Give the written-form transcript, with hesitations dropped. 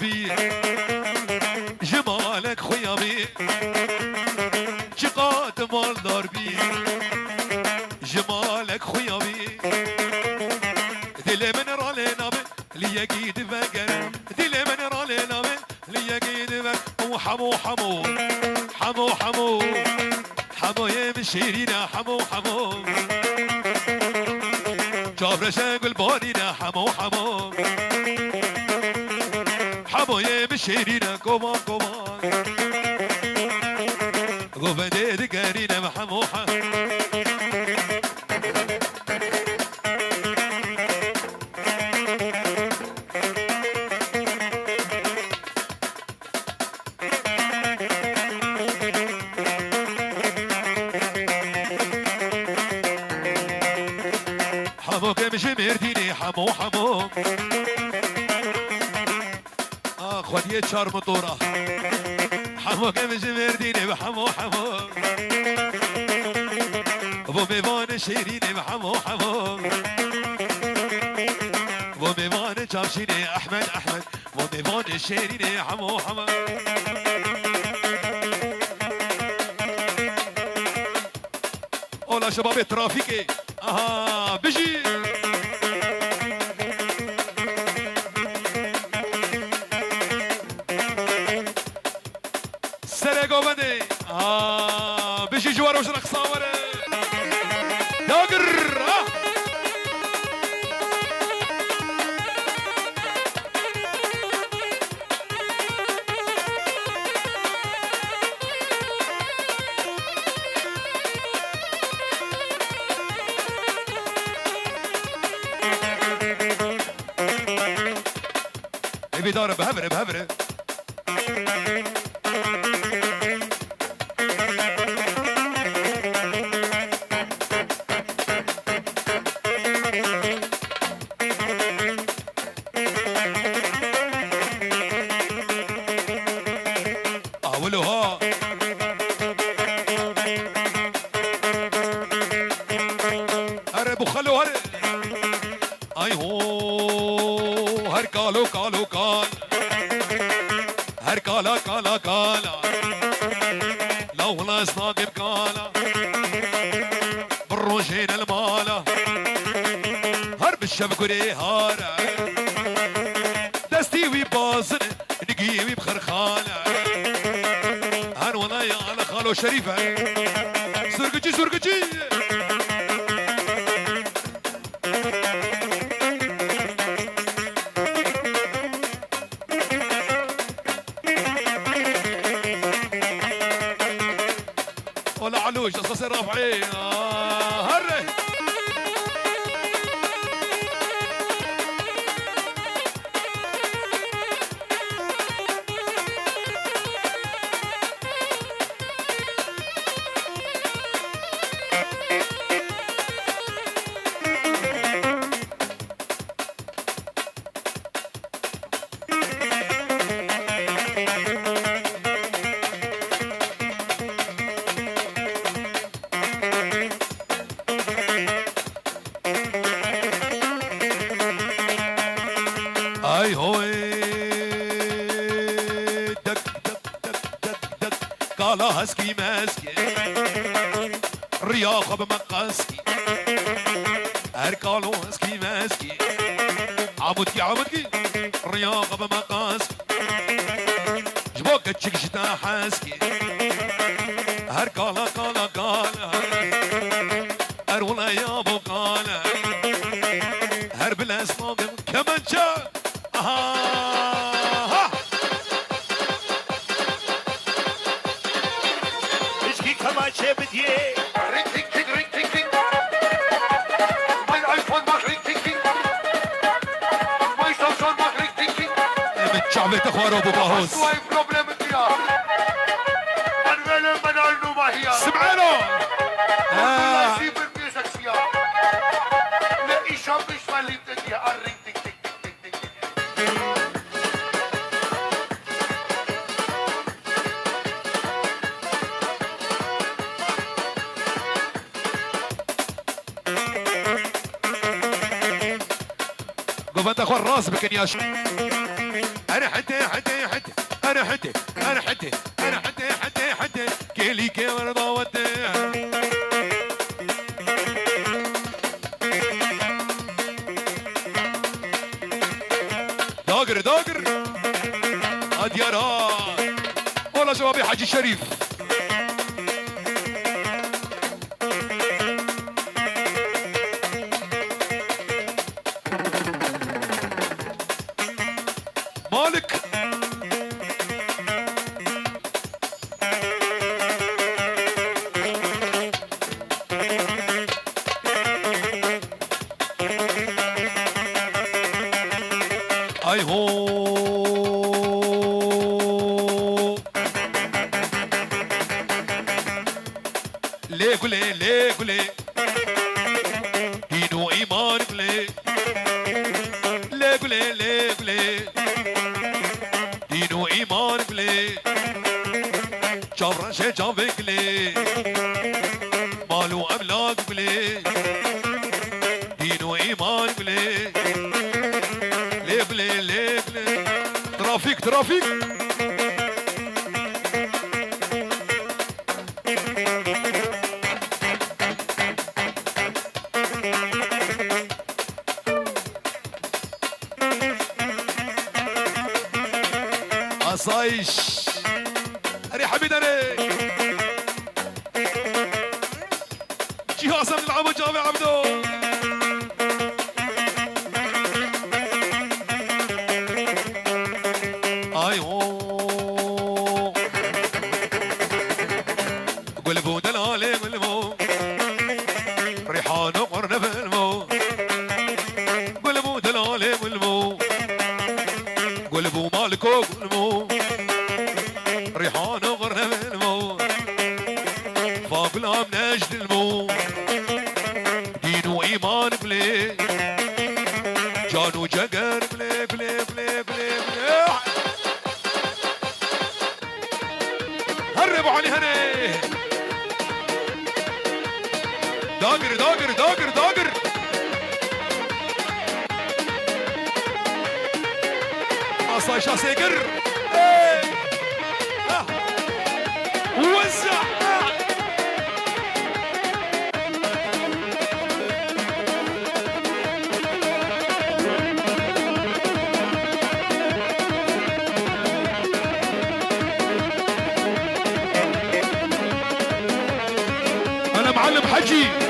بي جمالك خويا بي شقات مالدار بي جمالك خويا بي دل من رالينا بي ليا قيد فقر دل من رالينا بي ليا قيد فقر وحمو حمو حمو حمو حمو يا مشيرينا حمو حمو جابر شاقل بانينا حمو حمو حمو يا مشيرينا كومان كومان قوفا ديد قارينا حمو حمو حمو كمشي مرديني حمو حمو خودیه چار موتورا حمو كمشي مرديني بحمو حمو ابو ميوان شيريني بحمو حمو ابو ميوان جامشيني احمد احمد ابو ميوان شيريني حمو حمو اولا شباب الترافيكي اها بيجي سرقو بدي بيجي جوار وش رقصة ورا داقر بدار بهبره بهبره اولوها هربوا خلوا هرب اي هو هر قالوا قالوا قال هر قالا قالا قالا لو ناس ناقب قالا بالروجين المالا هرب الشبكري هارا دستي ويبازن نقيوي بخرخانة هن ولاي على خالو شريفة سرقجي سرقجي ولا علوش اصلا رافعين هري اي هوي دك دك دك دك دك قالا هسكي ماسكي رياضة بمقاسكي هر قالو هسكي ماسكي عمودكي عمودكي رياضة بمقاسكي جبوك تشك شتا حاسكي هر قالا قالا قالا هر ولا يابو قالا هر بلاس ناقم كمان شا اشكي كمان شا بديه رينج تيك تيك رينج تيك تيك mein iPhone macht رينج تيك تيك mein Samsung macht رينج تيك تيك من شعبة اخوار ابو باهوس شوي بروبلم فيها من وين من عنده ما هي سمعنا سيب الميوزك فيها لا ايشا مش مالي بديها الرينج تيك تيك تيك تيك تيك قوم انت اخوار راس بكن يا شو انا حتى كيلي كي ورضا وديها داقر اديارات والله شبابي حاجي شريف مالك اي هو ليه دينو ايمان ليه دينو ايمان ليه جبران جابك ليه مالو املاك ليه دينو ايمان ليه ليه ترافيك عصايش هري حميد هري جهاز من العبو جامع عبدو اي هو قلبو دلالي قلبو ريحانو قرن بالمو قلبو دلالي قلبو قلبو مالكو قلبو ريحانو قرن بالمو فاقلام نجد المو دينو ايمان بلي جانو جقر بلي هربوا علي هني داقر عصاي شاسيقر وزع انا معلم حجي